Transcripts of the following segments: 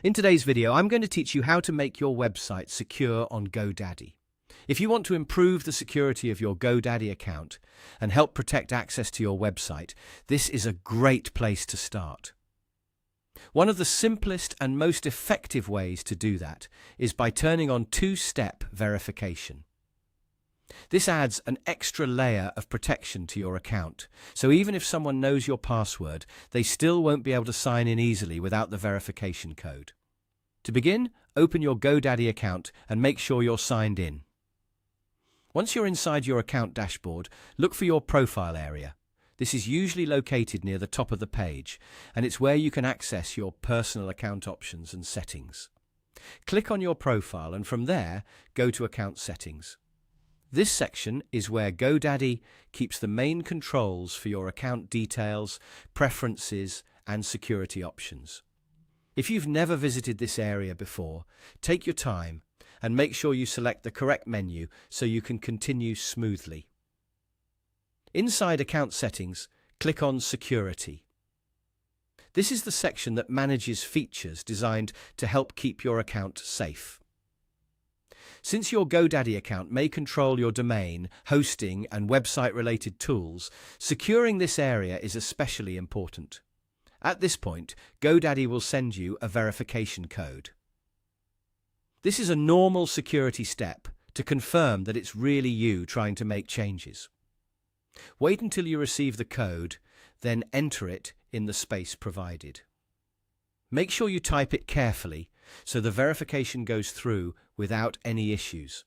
In today's video, I'm going to teach you how to make your website secure on GoDaddy. If you want to improve the security of your GoDaddy account and help protect access to your website, this is a great place to start. One of the simplest and most effective ways to do that is by turning on two-step verification. This adds an extra layer of protection to your account, so even if someone knows your password, they still won't be able to sign in easily without the verification code. To begin, open your GoDaddy account and make sure you're signed in. Once you're inside your account dashboard, look for your profile area. This is usually located near the top of the page, and it's where you can access your personal account options and settings. Click on your profile and from there, go to Account Settings. This section is where GoDaddy keeps the main controls for your account details, preferences, and security options. If you've never visited this area before, take your time and make sure you select the correct menu so you can continue smoothly. Inside Account Settings, click on Security. This is the section that manages features designed to help keep your account safe. Since your GoDaddy account may control your domain, hosting, and website-related tools, securing this area is especially important. At this point, GoDaddy will send you a verification code. This is a normal security step to confirm that it's really you trying to make changes. Wait until you receive the code, then enter it in the space provided. Make sure you type it carefully so the verification goes through without any issues.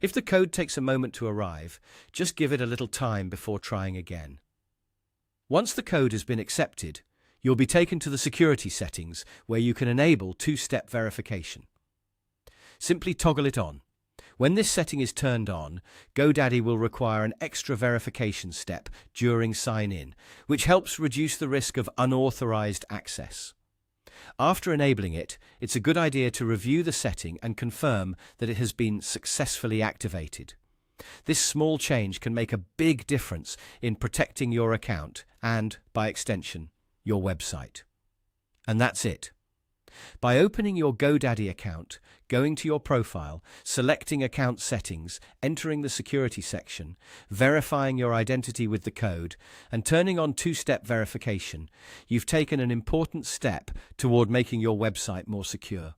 If the code takes a moment to arrive, just give it a little time before trying again. Once the code has been accepted, you'll be taken to the security settings where you can enable two-step verification. Simply toggle it on. When this setting is turned on, GoDaddy will require an extra verification step during sign-in, which helps reduce the risk of unauthorized access. After enabling it, it's a good idea to review the setting and confirm that it has been successfully activated. This small change can make a big difference in protecting your account and, by extension, your website. And that's it. By opening your GoDaddy account, going to your profile, selecting Account Settings, entering the Security section, verifying your identity with the code, and turning on two-step verification, you've taken an important step toward making your website more secure.